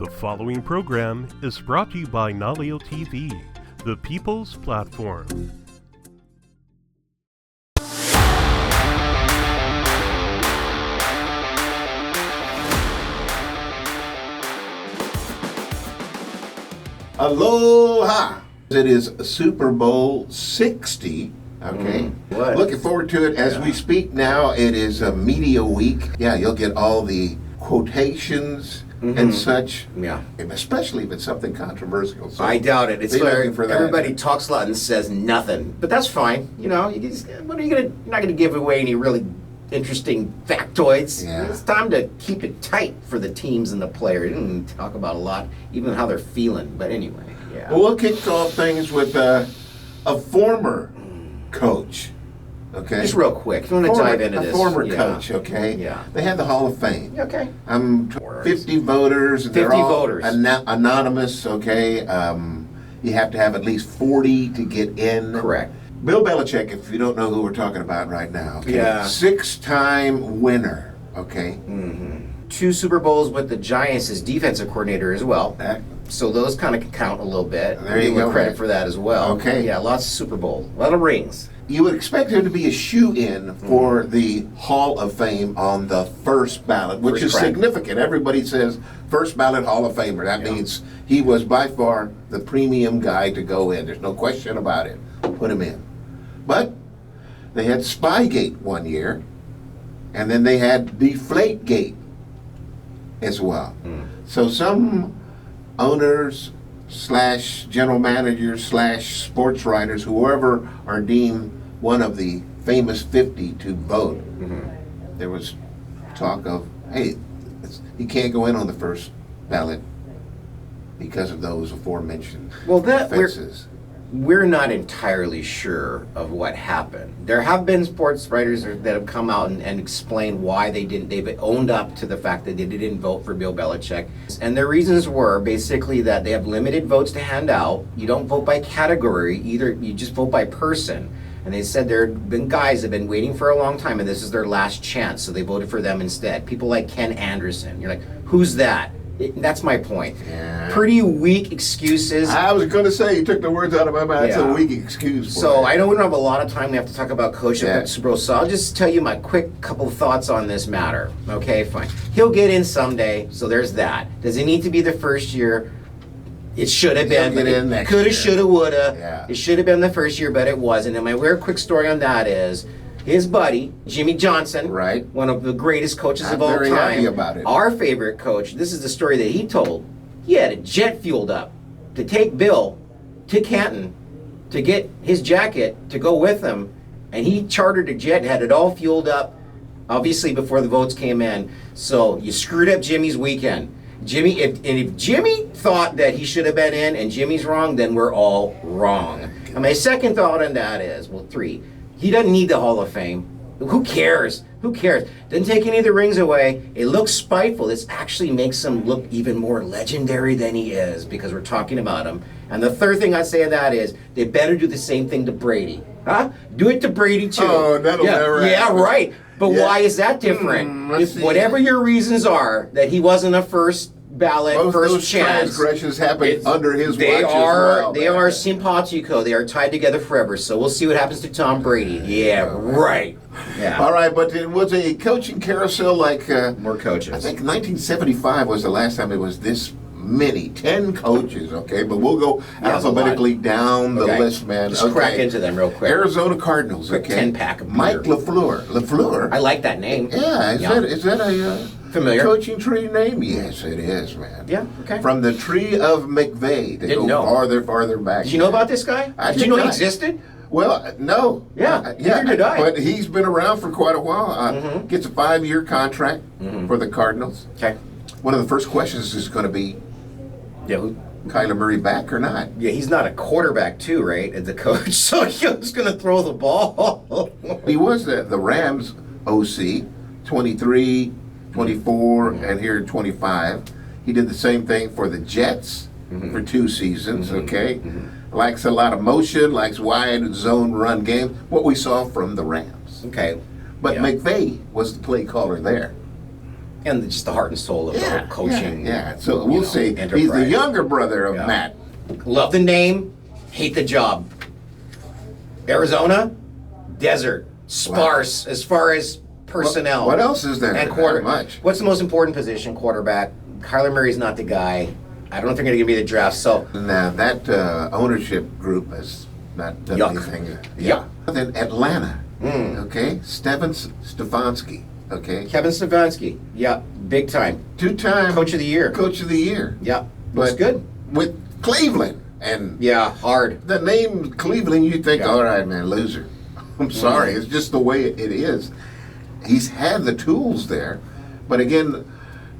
The following program is brought to you by Naleo TV, the people's platform. Aloha! It is Super Bowl 60. Okay. Looking forward to it as we speak now. It is a media week. Yeah, you'll get all the quotations and such. Yeah. Especially if it's something controversial. So I doubt it. It's be like looking for that. everybody talks a lot and says nothing. But that's fine. You know, what are you gonna? You're not gonna give away any really interesting factoids. Yeah. It's time to keep it tight for the teams and the players. And talk about a lot, even how they're feeling. But anyway, yeah. Well, we'll kick off things with a former coach. Okay. Just real quick, if you want to dive into this. A former coach, okay? Yeah. They had the Hall of Fame. Okay. 50 voters. 50 They're all voters. Anonymous, okay? You have to have at least 40 to get in. Correct. Bill Belichick, if you don't know who we're talking about right now, okay? Yeah. 6-time winner, okay? 2 Super Bowls with the Giants as defensive coordinator as well. That- So those kind of can count a little bit. There you Give him go, credit man. for that as well. Okay. Yeah, lots of Super Bowl, a lot of rings. You would expect him to be a shoe-in for the Hall of Fame on the first ballot, which First is crack. significant. Everybody says first ballot Hall of Famer. That means he was by far the premium guy to go in. There's no question about it. Put him in. But they had Spygate one year, and then they had Deflategate as well. So some owners / general managers / sports writers, whoever are deemed one of the famous 50 to vote, there was talk of, hey, he can't go in on the first ballot because of those aforementioned offenses. We're not entirely sure of what happened. There have been sports writers that have come out and explained why they didn't. They've owned up to the fact that they didn't vote for Bill Belichick. And their reasons were basically that they have limited votes to hand out. You don't vote by category, either you just vote by person. And they said there have been guys that have been waiting for a long time and this is their last chance, so they voted for them instead. People like Ken Anderson. You're like, who's that? That's my point. Yeah. Pretty weak excuses. I was going to say, you took the words out of my mouth. It's a Yeah. weak excuse. So I know we don't have a lot of time. We have to talk about coaching Yeah. at Super Bowl. So I'll just tell you my quick couple of thoughts on this matter. Okay, fine. He'll get in someday. So there's that. Does it need to be the first year? It should have been. He'll get in next Coulda, year. shoulda, woulda. Yeah. It should have been the first year, but it wasn't. And my weird quick story on that is his buddy, Jimmy Johnson, Right. one of the greatest coaches I'm of all very time. happy about it. Our favorite coach, this is the story that he told. He had a jet fueled up to take Bill to Canton to get his jacket to go with him, and he chartered a jet and had it all fueled up, obviously before the votes came in. So you screwed up Jimmy's weekend. Jimmy, if Jimmy thought that he should have been in and Jimmy's wrong, then we're all wrong. And my second thought on that is, well, 3, he doesn't need the Hall of Fame. Who cares? Who cares? Doesn't take any of the rings away. It looks spiteful. This actually makes him look even more legendary than he is because we're talking about him. And the third thing I'd say of that is they better do the same thing to Brady. Huh? Do it to Brady too. Oh, that'll never Yeah, happen. right. But Yeah. why is that different? Let's see. Whatever your reasons are, that he wasn't a first ballot, Both first those chance. transgressions happened under his They watch are, as well. they man. are simpatico. They are tied together forever. So we'll see what happens to Tom Brady. Yeah, right. Yeah. All right, but it was a coaching carousel like... More coaches. I think 1975 was the last time it was this many, 10 coaches, okay? But we'll go Yeah, alphabetically down the Okay. list, man. Just crack into them real quick. Arizona Cardinals, Quick okay? 10-pack of Mike beer. LaFleur. LaFleur? I like that name. Yeah, is that a Familiar. coaching tree name? Yes, it is, man. Yeah, okay. From the tree of McVeigh. They Didn't go know. farther back. Did you know about this guy? I Did you know did he not. existed? Well, no. Yeah, neither did I. But he's been around for quite a while. Gets a 5-year contract for the Cardinals. Okay. One of the first questions is going to be, Yeah, Kyler Murray back or not? yeah, he's not a quarterback too, right? As the coach, so he's going to throw the ball. He was the Rams OC, 23, 24, and here 25. He did the same thing for the Jets for 2 seasons, okay? Likes a lot of motion, likes wide zone run games, what we saw from the Rams. Okay. But Yeah. McVay was the play caller there. And just the heart and soul of the whole coaching. Yeah. So we'll say enterprise. he's the younger brother of Matt. Love the name, hate the job. Arizona, desert, sparse as far as personnel. What else is there? And Not much. What's the most important position? Quarterback. Kyler Murray's not the guy. I don't think they're going to give me the draft. So Now that ownership group has not done Yuck. anything. Yuck. Then Atlanta. Okay, Stefanski. Okay, Kevin Stefanski, big time. 2-time Coach of the year. Coach of the year. Yeah, looks good. With Cleveland and Yeah, hard. the name Cleveland, you think, Yeah. all right, man, loser. I'm sorry, it's just the way it is. He's had the tools there, but again,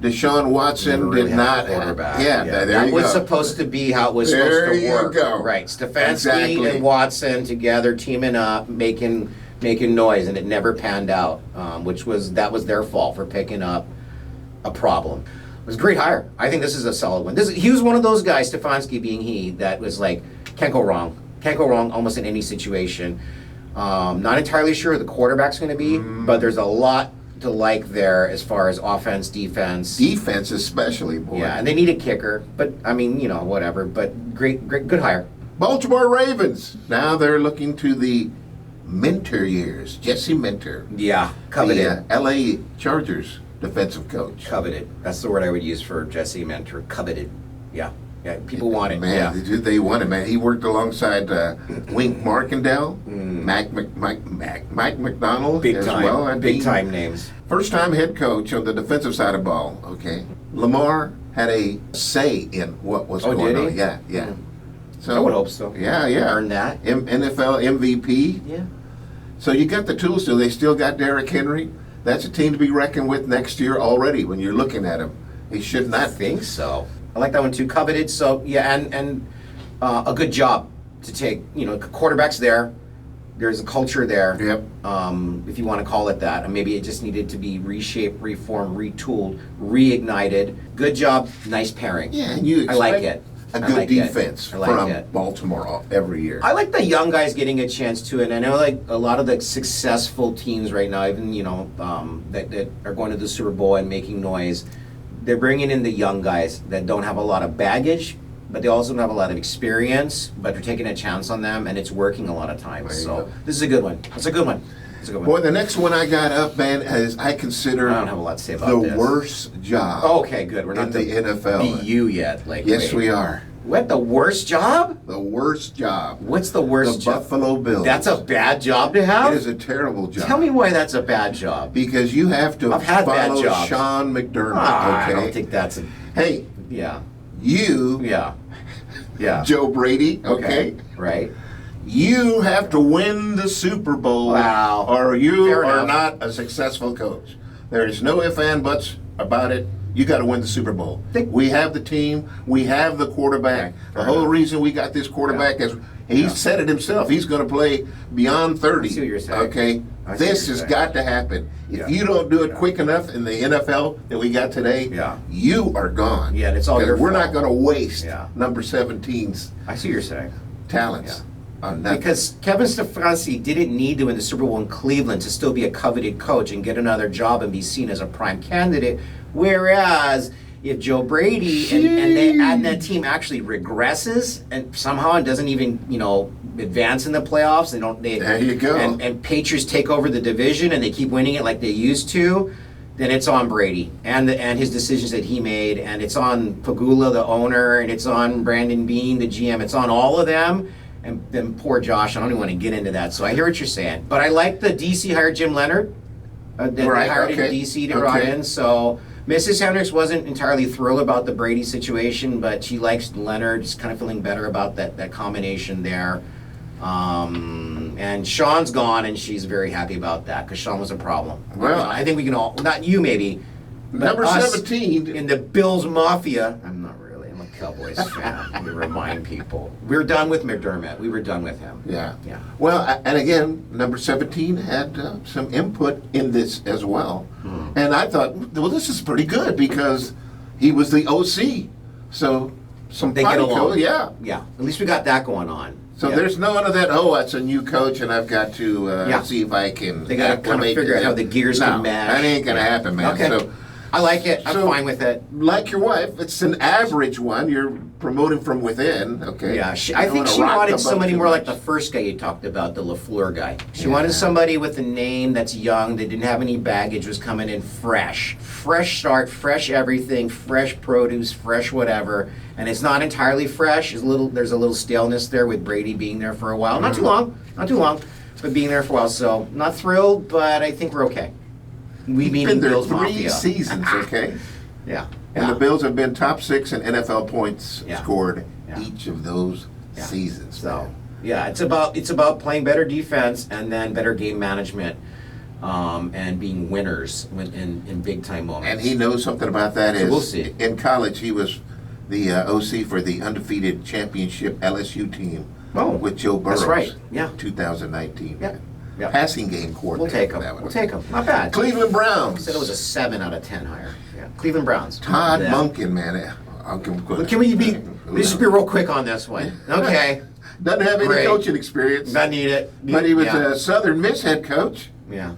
Deshaun Watson Never really did had not. a quarterback. There that you was go. supposed to be how it was There supposed to you work. go. Right, Stefanski Exactly. and Watson together, teaming up, making noise, and it never panned out. That was their fault for picking up a problem. It was a great hire. I think this is a solid one. He was one of those guys, Stefanski being that was like, can't go wrong. Can't go wrong almost in any situation. Not entirely sure who the quarterback's going to be, but there's a lot to like there as far as offense, defense. Defense especially, boy. Yeah, and they need a kicker, but I mean, whatever. But great, good hire. Baltimore Ravens. Now they're looking to the Minter years. Jesse Minter. Yeah, coveted. The LA Chargers defensive coach. Coveted. That's the word I would use for Jesse Mentor. Coveted. Yeah. People want it. Man, yeah. they want it, man. He worked alongside Wink Markindale, Mike McDonald Big as time. well. I Big mean, time names. First time head coach on the defensive side of ball, okay. Lamar had a say in what was going did he? on. Yeah, yeah. So I would hope so. Yeah, yeah. Earned that. NFL MVP. Yeah. So you got the tools, so they still got Derrick Henry. That's a team to be reckoned with next year already when you're looking at him. He should I not think so. I like that one too. Coveted. So yeah, and a good job to take. Quarterback's there. There's a culture there. Yep. If you want to call it that, and maybe it just needed to be reshaped, reformed, retooled, reignited. Good job. Nice pairing. Yeah, and you I like expect it. a I good like it. defense I like from it. Baltimore every year. I like the young guys getting a chance to, and I know like a lot of the successful teams right now, even that are going to the Super Bowl and making noise. They're bringing in the young guys that don't have a lot of baggage, but they also don't have a lot of experience. But they're taking a chance on them, and it's working a lot of times. There you So go. this is a good one. It's a good one. It's a good one. Boy, the next one I got up, man, is I consider I don't have a lot to say about the this. worst job Okay, good. We're not in the NFL. BU yet. Yes, wait. we are. What, the worst job? The worst job. What's the worst The job? Buffalo Bills. That's a bad job to have? It is a terrible job. Tell me why that's a bad job. Because you have to I've had bad follow jobs. Sean McDermott, I okay? don't think that's a... Hey, Yeah. you, Yeah. Yeah. Joe Brady, okay? Right. You have to win the Super Bowl Wow. or you Fair are enough. not a successful coach. There is no ifs and buts about it. You got to win the Super Bowl. We have the team. We have the quarterback. Okay, The fair whole enough. reason we got this quarterback is he said it himself. He's going to play beyond 30. I see what you're saying. Okay? I see what This you're has saying. got to happen. If Yeah. you don't do it quick enough in the NFL that we got today, Yeah. you are gone. Yeah, and it's all 'Cause your we're fault. not going to waste Yeah. number 17's I see what you're saying. talents on nothing. Because Kevin Stefanski didn't need to win the Super Bowl in Cleveland to still be a coveted coach and get another job and be seen as a prime candidate. Whereas if Joe Brady and that team actually regresses and somehow it doesn't even advance in the playoffs, There you go. and Patriots take over the division and they keep winning it like they used to, then it's on Brady and his decisions that he made, and it's on Pagula, the owner, and it's on Brandon Beane, the GM. It's on all of them. And then poor Josh, I don't even want to get into that. So I hear what you're saying. But I like the DC hired Jim Leonard. They hired in DC to brought in. So Mrs. Hendricks wasn't entirely thrilled about the Brady situation, but she likes Leonard. Just kind of feeling better about that combination there. And Sean's gone, and she's very happy about that because Sean was a problem. Well, I think we can all, not you maybe, but Number us 17. in the Bills Mafia. I'm not really. I'm a Cowboys fan. To remind people, we're done with McDermott. We were done with him. Yeah. Yeah. Well, and again, number 17 had some input in this as well. And I thought, well, this is pretty good because he was the OC. So some They get fighting along. code, yeah. Yeah. At least we got that going on. So Yeah. there's none of that, it's a new coach and I've got to Yeah. see if I can They gotta kind of acclimate figure to out how him. the gears No, can match. that ain't going to Yeah. happen, man. Okay. I like it. I'm So, fine with it. Like your wife, it's an average one. You're promoting from within, okay? Yeah, You I don't think wanna she rock the wanted boat somebody too more like much. the first guy you talked about, the LaFleur guy. She Yeah. wanted somebody with a name that's young, that didn't have any baggage, was coming in fresh. Fresh start, fresh everything, fresh produce, fresh whatever. And it's not entirely fresh. There's a little staleness there with Brady being there for a while. Not too long, but being there for a while. So, not thrilled, but I think we're okay. We He's meaning been there Bills 3 Mafia. seasons, okay? Yeah. And yeah. the Bills have been top 6 in NFL points Yeah. scored Yeah. each of those Yeah. seasons. So yeah, it's about playing better defense and then better game management, and being winners in big time moments. And he knows something about that. So Is we'll see. In college, he was the OC for the undefeated championship LSU team with Joe Burrows. That's right. Yeah. 2019. Yeah. Yeah. Passing game coordinator. We'll take for him. that one. We'll take him. Not bad. Cleveland Browns. I said it was a 7 out of 10 higher. Yeah. Cleveland Browns. Todd Yeah. Monken, man. Can we be? Let's just be real quick on this one. Okay. Doesn't have any Great. coaching experience. I need it. But he was yeah. a Southern Miss head coach. Yeah.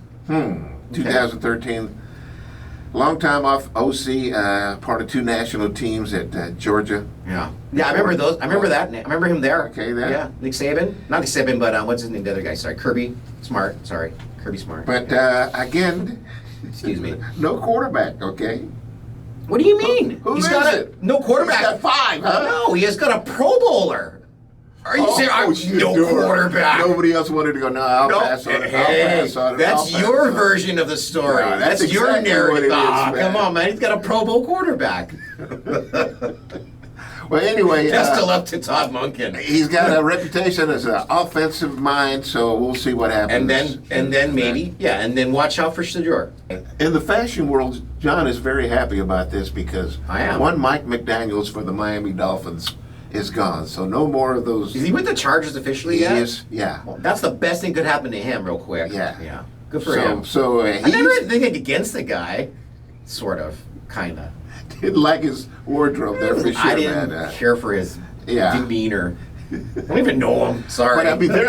2013. Long time off OC, part of 2 national teams at Georgia. Yeah. Yeah, I remember those. I remember that name. I remember him there. Okay, there. Yeah. Nick Saban. Not Nick Saban, but what's his name? The other guy. Sorry. Kirby Smart. Sorry. Kirby Smart. But again, Excuse me. no quarterback, okay? What do you mean? Who He's is got it? no quarterback. He's got 5, huh? No, he has got a Pro Bowler. Are you serious? shit, No dude. quarterback. Nobody else wanted to go, no, I'll No. pass on it. Hey, I'll pass on it. that's I'll pass your on it." version of the story. No, that's that's your exactly what narrative. it is, Ah, man. come on, man. He's got a Pro Bowl quarterback. Well, anyway, Best of luck to Todd Monken. he's got a reputation as an offensive mind, so we'll see what happens. And then maybe, and then watch out for Shador. In the fashion world, John is very happy about this because I am. one Mike McDaniels for the Miami Dolphins is gone, so no more of those. Is he with the Chargers officially He yet? is, yeah. Well, that's the best thing could happen to him, real quick. Yeah. Yeah. Good for him. So I never he think against the guy. Sort of. Kind of. didn't like his wardrobe there for sure, I didn't man. care for his Yeah. demeanor. I don't even know him. Sorry. But I mean, they're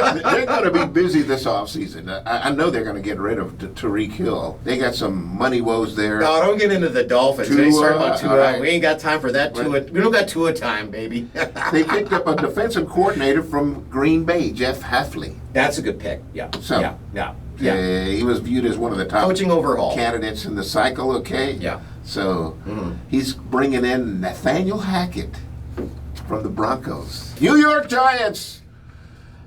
going to be busy this offseason. I know they're going to get rid of Tariq Hill. They got some money woes there. No, don't get into the Dolphins. Tua, They start about Tua. all right. We ain't got time for that Tua. We don't got Tua time, baby. They picked up a defensive coordinator from Green Bay, Jeff Hafley. That's a good pick. Yeah. So, yeah. He was viewed as one of the top Coaching overhaul. candidates in the cycle, okay? Yeah. So he's bringing in Nathaniel Hackett from the Broncos. New York Giants,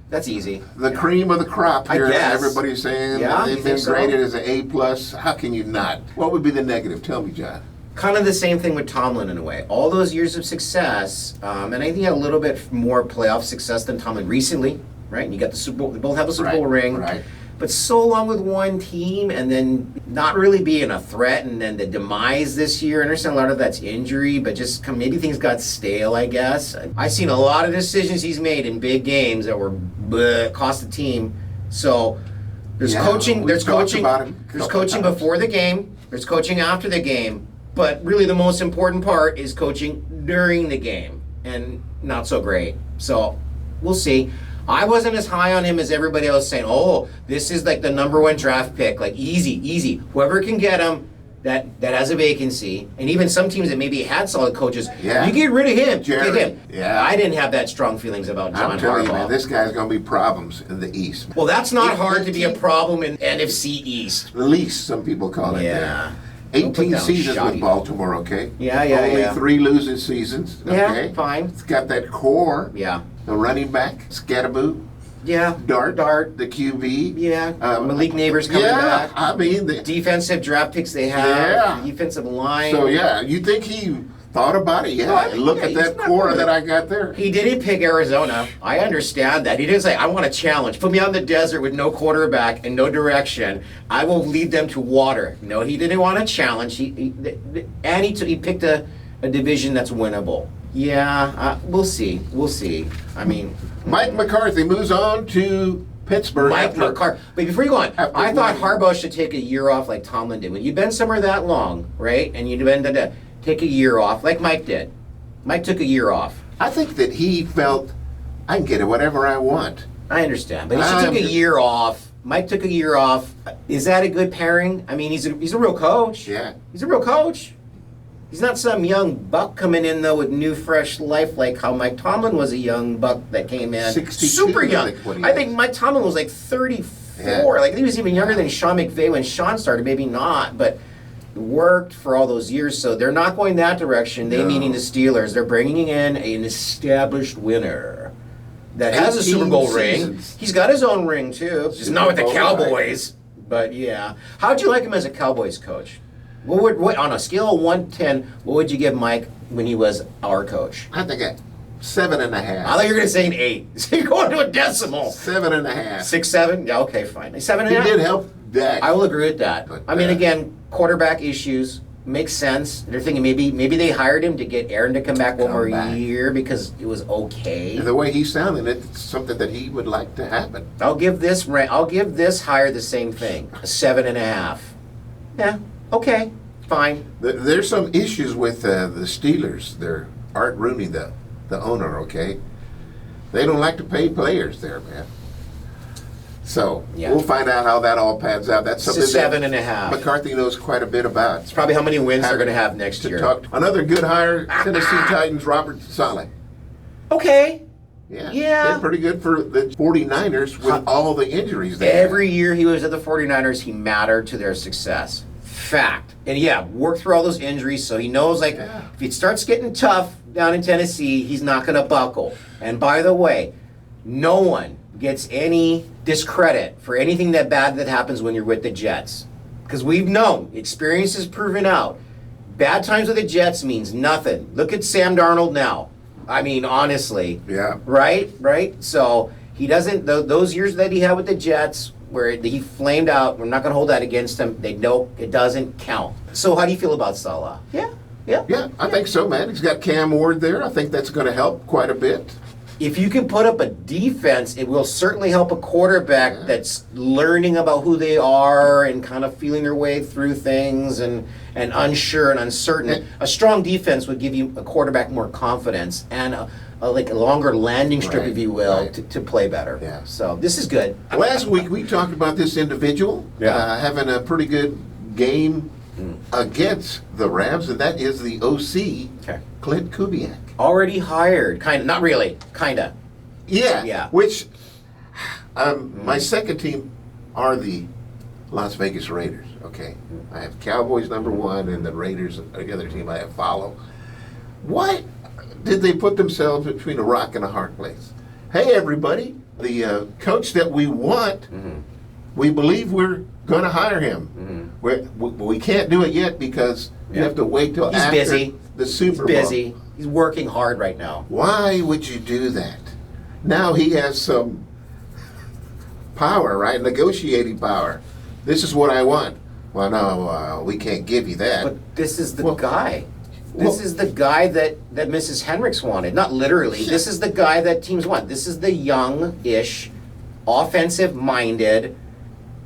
That's easy. the cream of the crop I here. guess. Everybody's saying Yeah, you they've been think so? graded as an A+. How can you not? What would be the negative? Tell me, John. Kind of the same thing with Tomlin in a way. All those years of success, and I think he had a little bit more playoff success than Tomlin recently, right? And you got the Super Bowl. They both have a Super Bowl ring. Right. But so long with one team and then not really being a threat, and then the demise this year. I understand a lot of that's injury, but just maybe things got stale, I guess. I've seen a lot of decisions he's made in big games that were cost the team. So there's Yeah, coaching. we've There's talked coaching. about him a There's couple coaching times. before the game. There's coaching after the game. But really, the most important part is coaching during the game, and not so great. So we'll see. I wasn't as high on him as everybody else saying, oh, this is like the #1 draft pick, like easy. Whoever can get him that has a vacancy. And even some teams that maybe had solid coaches, Yeah. you get rid of him. Jared, Get him. yeah. I didn't have that strong feelings about John I'm telling you, Harbaugh. man, this guy's going to be problems in the East. Well, that's not It- hard to be a 18 problem in NFC East. The least, some people call it Yeah. there. Don't put 18 down seasons shoddy. with Baltimore, okay? Yeah, Only yeah. 3 losing seasons, Yeah, okay? fine. It's got that core, Yeah. the running back, Scatterboo, Yeah. Dart, the QB. Yeah. Malik Neighbors coming back. I mean, Defensive draft picks they have. Yeah. Defensive line. so yeah, you think he thought about it? Yeah, No, I mean, look yeah, at he's that not core good. that I got there. He didn't pick Arizona. I understand that. He didn't say, I want a challenge. Put me on the desert with no quarterback and no direction. I will lead them to water. No, he didn't want a challenge. He picked a division that's winnable. Yeah, we'll see. We'll see. I mean, Mike McCarthy moves on to Pittsburgh. Mike after- McCarthy. But before you go on, after I thought winning. Harbaugh should take a year off like Tomlin did. When you've been somewhere that long, right, and you've been take a year off like Mike did. Mike took a year off. I think that he felt I can get it whatever I want. I understand, but he should take a year off. Mike took a year off. Is that a good pairing? I mean, he's a real coach. Yeah. He's a real coach. He's not some young buck coming in, though, with new, fresh life like how Mike Tomlin was a young buck that came in. 62, super young. I think is. Mike Tomlin was like 34. Yeah. Like, he was even younger than Sean McVay when Sean started. Maybe not, but it worked for all those years. So they're not going that direction. They meaning the Steelers. They're bringing in an established winner that has a Super Bowl ring. He's got his own ring, too. Just not with the Cowboys. But, yeah. How'd you like him as a Cowboys coach? What on a scale of 1 to 10, what would you give Mike when he was our coach? I think 7.5. I thought you were going to say an 8. So you're going to a decimal. 7.5. 6, 7? Yeah, okay, fine. 7.5? He did help Dak. I will agree with that. But, I mean, again, quarterback issues makes sense. They're thinking maybe they hired him to get Aaron to come back one more year because it was okay. And the way he's sounding, it's something that he would like to happen. I'll give this hire the same thing, a 7.5. Yeah, okay, fine. There's some issues with the Steelers. They're Art Rooney, the owner, okay? They don't like to pay players there, man. So we'll find out how that all pans out. That's something it's a 7.5. McCarthy knows quite a bit about. It's probably how many wins they're going to have next year. Another good hire, Tennessee Titans, Robert Saleh. Okay. Yeah. Yeah. Did pretty good for the 49ers with all the injuries they Every year he was at the 49ers, he mattered to their success. Fact. And worked through all those injuries, so he knows, if it starts getting tough down in Tennessee, he's not going to buckle. And by the way, no one gets any discredit for anything that bad that happens when you're with the Jets. Because we've known, experience has proven out, bad times with the Jets means nothing. Look at Sam Darnold now. I mean, honestly. Yeah. Right? So he doesn't, those years that he had with the Jets where he flamed out, we're not going to hold that against him. They know it doesn't count. So how do you feel about Salah? Yeah, I think so, man. He's got Cam Ward there. I think that's going to help quite a bit. If you can put up a defense, it will certainly help a quarterback that's learning about who they are and kind of feeling their way through things and unsure and uncertain. A strong defense would give you a quarterback more confidence and a longer landing strip, if you will, to play better. Yeah. So this is good. Last week we talked about this individual having a pretty good game against the Rams, and that is the OC, Clint Kubiak. Already hired, kind of, not really, kind of. Yeah. Which, my second team are the Las Vegas Raiders, okay? I have Cowboys number 1 and the Raiders, the other team I have follow. Why did they put themselves between a rock and a hard place? Hey, everybody, the coach that we want, we believe we're going to hire him. We can't do it yet because you have to wait till after the Super Bowl. He's busy. He's working hard right now. Why would you do that? Now he has some power, right? Negotiating power. This is what I want. Well, no, we can't give you that. But this is the guy. This is the guy that Mrs. Henricks wanted. Not literally. This is the guy that teams want. This is the young-ish, offensive-minded,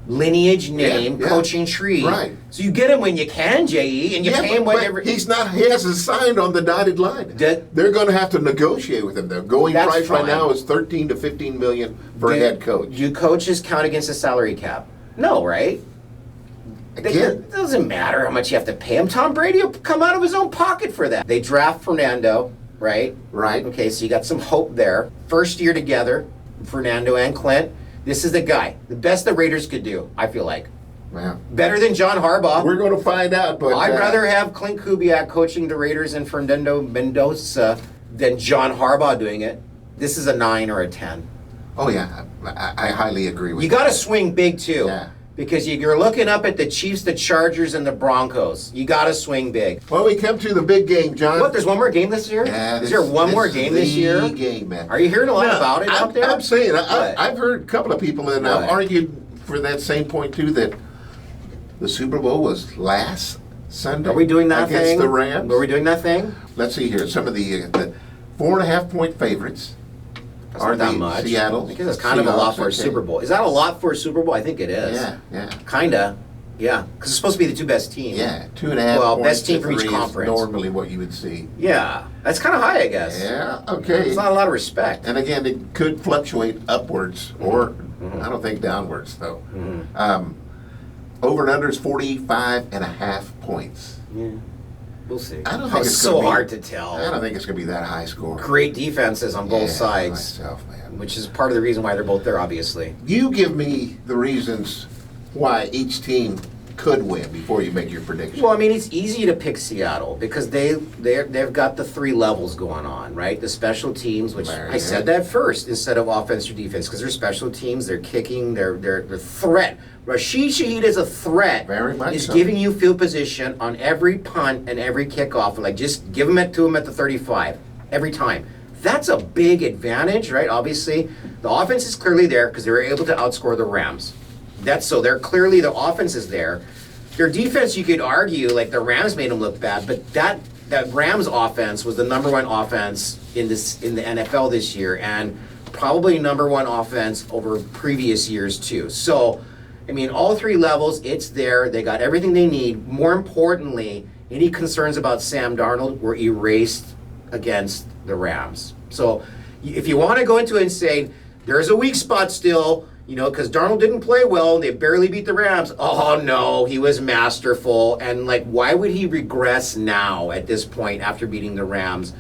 lineage name coaching tree. Right. So you get him when you can, J.E., and you pay him whatever. He's not. He hasn't signed on the dotted line. They're going to have to negotiate with him. The going price right now is $13 to $15 million for a head coach. Do coaches count against the salary cap? No, right? Again, it doesn't matter how much you have to pay him. Tom Brady will come out of his own pocket for that. They draft Fernando, right? Right. Okay, so you got some hope there. First year together, Fernando and Clint. This is the guy. The best the Raiders could do, I feel like. Wow. Better than John Harbaugh. We're going to find out, but I'd rather have Clint Kubiak coaching the Raiders and Fernando Mendoza than John Harbaugh doing it. This is a 9 or a 10. Oh, yeah. I highly agree with you. You got to swing big, too. Yeah. Because you're looking up at the Chiefs, the Chargers, and the Broncos. You got to swing big. Well, we come to the big game, John. What, there's one more game this year? Yeah. Is there one more game this year? Game, man. Are you hearing a lot about it out there? I'm saying, I've heard a couple of people that have argued for that same point, too, that the Super Bowl was last Sunday. Are we doing that against thing? the Rams. Are we doing that thing? Let's see here. Some of the 4.5-point favorites. That's not that much. Seattle. Because it's kind of a lot for a Super Bowl. Is that a lot for a Super Bowl? I think it is. Yeah. Kinda. Yeah. Because it's supposed to be the two best teams. Yeah. 2.5 Well, points best team from each conference. Normally what you would see. Yeah. That's kind of high, I guess. Yeah. Okay. It's not a lot of respect. And again, it could fluctuate upwards or I don't think downwards, though. Over and under is 45.5 points. Yeah. We'll see. I don't think it's so gonna be, hard to tell. I don't think it's going to be that high score. Great defenses on both sides, Myself, man. which is part of the reason why they're both there, obviously. You give me the reasons why each team could win before you make your prediction. Well, I mean, it's easy to pick Seattle because they've got the three levels going on, right? The special teams, which I said that first instead of offense or defense, because they're special teams, they're kicking, they're threat. Rashid Shaheed is a threat. Very much He's so. giving you field position on every punt and every kickoff. Like, just give them it to him at the 35 every time. That's a big advantage, right? Obviously, the offense is clearly there because they were able to outscore the Rams. They're clearly, the offense is there. Their defense, you could argue, like the Rams made them look bad, but that Rams offense was the number one offense in the NFL this year, and probably number one offense over previous years too. So, I mean, all three levels, it's there. They got everything they need. More importantly, any concerns about Sam Darnold were erased against the Rams. So, if you want to go into it and say there's a weak spot still, because Darnold didn't play well and they barely beat the Rams. Oh no, he was masterful. And why would he regress now at this point after beating the Rams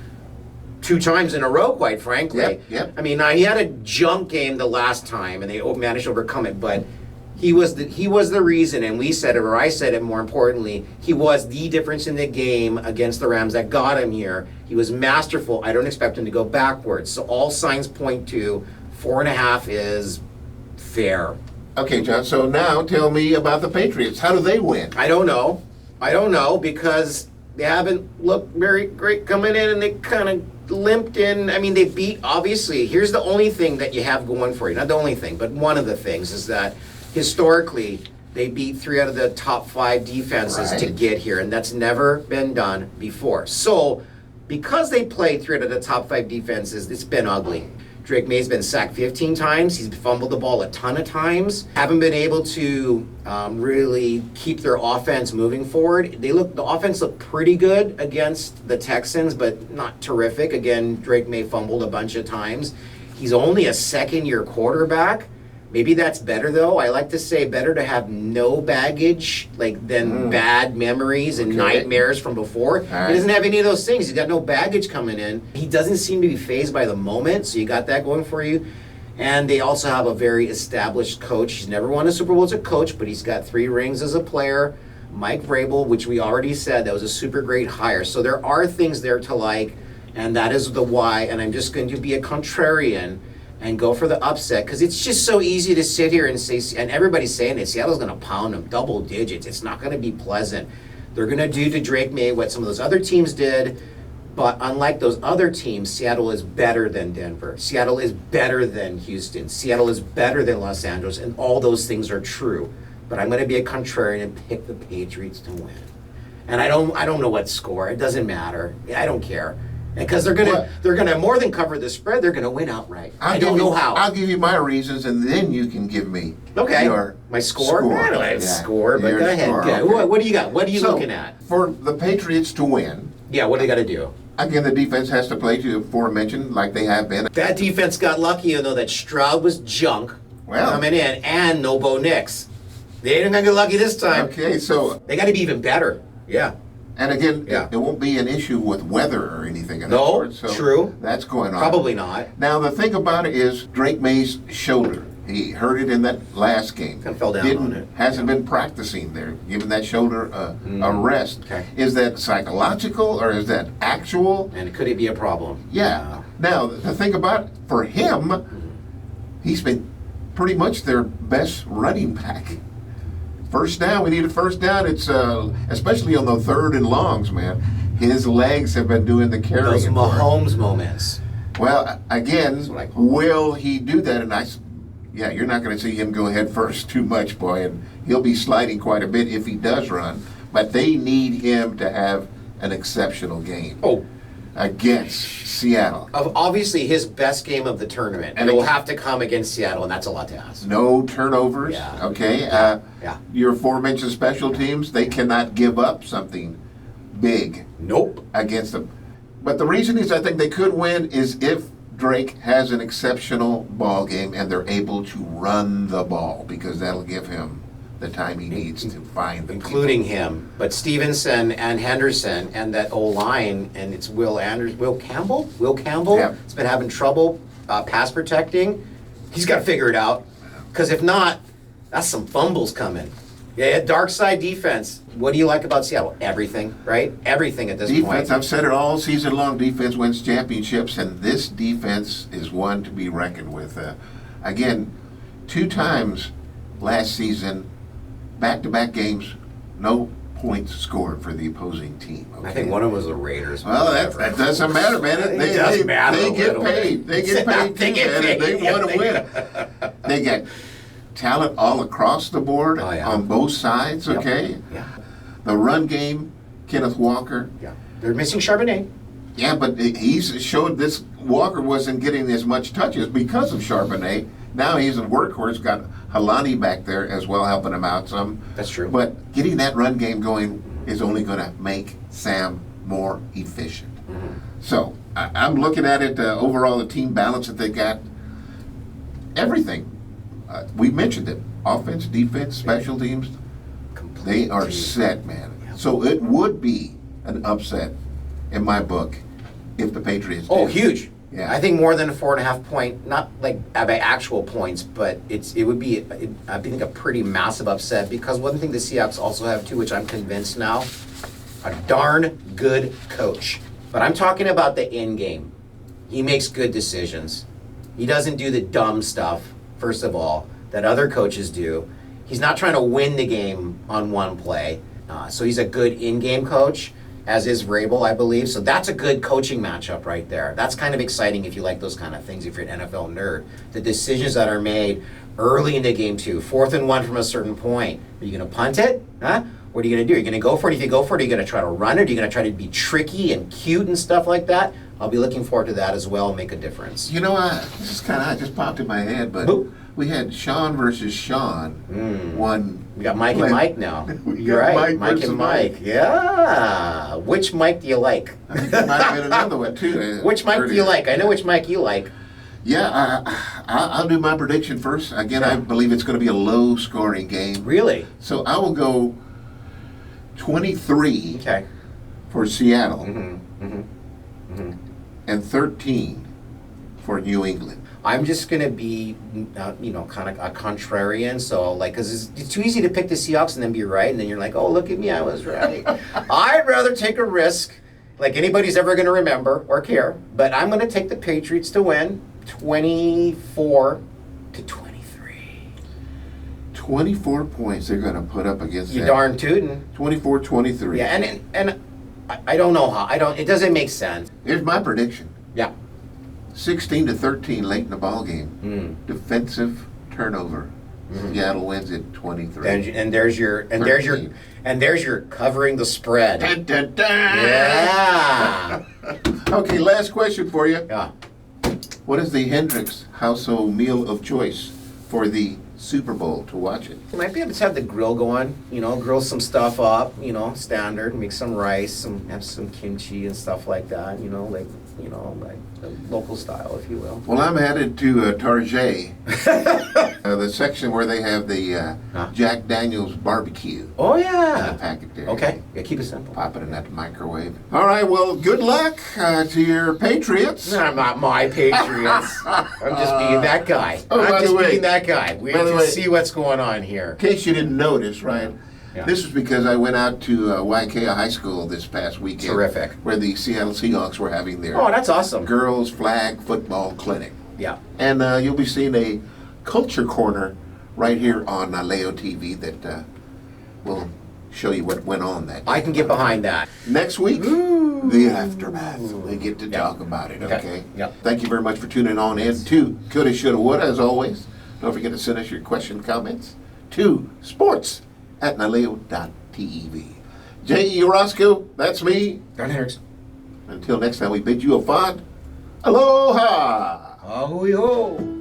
2 times in a row, quite frankly? Yep. I mean, now he had a junk game the last time and they managed to overcome it, but he was the reason, and we said it, or I said it more importantly, he was the difference in the game against the Rams that got him here. He was masterful. I don't expect him to go backwards. So all signs point to 4.5 is fair. Okay, John, so now tell me about the Patriots. How do they win? I don't know because they haven't looked very great coming in and they kind of limped in. I mean, they beat, obviously, here's the only thing that you have going for you. Not the only thing, but one of the things is that historically they beat 3 out of the top 5 defenses to get here, and that's never been done before. So because they played 3 out of the top 5 defenses, it's been ugly. Drake May's been sacked 15 times. He's fumbled the ball a ton of times. Haven't been able to really keep their offense moving forward. The offense looked pretty good against the Texans, but not terrific. Again, Drake May fumbled a bunch of times. He's only a second-year quarterback. Maybe that's better, though. I like to say better to have no baggage than bad memories and nightmares from before. Right. He doesn't have any of those things. He's got no baggage coming in. He doesn't seem to be fazed by the moment, so you got that going for you. And they also have a very established coach. He's never won a Super Bowl as a coach, but he's got 3 rings as a player. Mike Vrabel, which we already said, that was a super great hire. So there are things there to like, and that is the why. And I'm just going to be a contrarian and go for the upset, because it's just so easy to sit here and say, and everybody's saying it, Seattle's going to pound them, double digits. It's not going to be pleasant. They're going to do to Drake May what some of those other teams did, but unlike those other teams, Seattle is better than Denver. Seattle is better than Houston. Seattle is better than Los Angeles, and all those things are true. But I'm going to be a contrarian and pick the Patriots to win. And I don't know what score. It doesn't matter. I don't care. Because they're gonna more than cover the spread. They're gonna win outright. I don't know how. I'll give you my reasons, and then you can give me my score. I don't have score, but go ahead. Okay. What do you got? What are you looking at? For the Patriots to win, what do they got to do? Again, the defense has to play to aforementioned like they have been. That defense got lucky, though, that Stroud was junk coming in, and no Bo Nix. They didn't get lucky this time. Okay, so they got to be even better. Yeah. And again, it won't be an issue with weather or anything of that sort. So true. That's going on. Probably not. Now, the thing about it is Drake May's shoulder. He hurt it in that last game. Kind of fell down on it. Hasn't been practicing there, giving that shoulder a rest. Okay. Is that psychological or is that actual? And could it be a problem? Yeah. Now, the thing about for him, he's been pretty much their best running back. First down, we need a first down. It's especially on the 3rd and longs, man. His legs have been doing the carrying. Those Mahomes moments. Well, again, will he do that? And you're not going to see him go head first too much, boy, and he'll be sliding quite a bit if he does run. But they need him to have an exceptional game. Against Seattle. Obviously his best game of the tournament. And it will have to come against Seattle, and that's a lot to ask. No turnovers. Yeah. Okay. Your aforementioned special teams, they cannot give up something big. Nope. Against them. But the reason is I think they could win is if Drake has an exceptional ball game, and they're able to run the ball because that'll give him the time he needs to find the including people. him. But Stevenson and Henderson and that O-line, and it's Will Campbell? Yep. Has been having trouble pass protecting. He's got to figure it out. Because if not, that's some fumbles coming. Yeah, dark side defense. What do you like about Seattle? Everything, right? Everything at this Defense, point. I've said it all season long, defense wins championships, and this defense is one to be reckoned with. Again, 2 times last season, back-to-back games, no points scored for the opposing team. Okay? I think one of them was the Raiders. Well, that doesn't matter, man. It does matter They a get little paid. bit. They get paid, They too, get man. paid. They want to win. They get talent all across the board on both sides, okay? Yeah. The run game, Kenneth Walker. Yeah. They're missing Charbonnet. Yeah, but he's showed this Walker wasn't getting as much touches because of Charbonnet. Now he's a workhorse, got Halani back there as well helping him out some. That's true. But getting that run game going is only going to make Sam more efficient. Mm-hmm. So I'm looking at it overall, the team balance that they got, everything. We mentioned it. Offense, defense, special teams, they are set, man. Yeah. So it would be an upset in my book if the Patriots Oh, did. huge. Yeah. I think more than a 4.5 point, not like by actual points, but it would be, I think, a pretty massive upset because one thing the Seahawks also have too, which I'm convinced now, a darn good coach. But I'm talking about the end game. He makes good decisions. He doesn't do the dumb stuff, first of all, that other coaches do. He's not trying to win the game on one play. So he's a good in-game coach, as is Vrabel, I believe. So that's a good coaching matchup right there. That's kind of exciting if you like those kind of things, if you're an NFL nerd. The decisions that are made early in the game too. 4th and 1 from a certain point. Are you going to punt it? Huh? What are you going to do? Are you going to go for it? If you go for it, are you going to try to run it? Are you going to try to be tricky and cute and stuff like that? I'll be looking forward to that as well and make a difference. You know, this is kind of just popped in my head, but Boop. we had Sean versus Sean. One. We got Mike and Mike now. We You're got right. Mike Mike versus and Mike. Yeah. Which Mike do you like? I think there might have been another one too. Which Mike do you like? I know which Mike you like. Yeah, I'll do my prediction first. Again, I believe it's going to be a low-scoring game. Really? So I will go 23 Okay. for Seattle Mm-hmm. and 13 for New England. I'm just going to be, kind of a contrarian. So, because it's too easy to pick the Seahawks and then be right. And then you're like, oh, look at me, I was right. I'd rather take a risk, like anybody's ever going to remember or care. But I'm going to take the Patriots to win 24-23. 24 points they're going to put up against You that. darn tootin'. 24-23. Yeah, and I don't know how. It doesn't make sense. Here's my prediction. Yeah. 16-13 late in the ball game. Mm. Defensive turnover. Seattle wins it 23. And there's your 13. there's your covering the spread. Dun, dun, dun. Yeah. Okay, last question for you. Yeah. What is the Hendricks household meal of choice for the Super Bowl to watch it? You might be able to have the grill going, grill some stuff up, standard, make some rice, have some kimchi and stuff like that, like the local style, if you will. Well, I'm headed to Target, the section where they have the Jack Daniel's barbecue. Oh, In yeah. a packet there. Okay. Yeah, keep it simple. Pop it in that microwave. All right, well, good luck to your Patriots. No, I'm not my Patriots. I'm just being that guy. Oh, by I'm the just way- being that guy. We by have the to way- see what's going on here. In case you didn't notice, Ryan, Yeah. this is because I went out to Waikea High School this past weekend. Terrific. Where the Seattle Seahawks were having their Oh, that's awesome. girls flag football clinic. Yeah. And you'll be seeing a culture corner right here on Leo TV that will show you what went on that day. I can get behind that. Next week, the aftermath. We get to talk about it, Okay. okay? Yep. Thank you very much for tuning on in to Coulda Shoulda Woulda, as always. Don't forget to send us your question, comments to sports@naleo.tv. J.E. Orozco, that's me. Darn Hendricks. Until next time, we bid you a fond aloha. Oh, yo.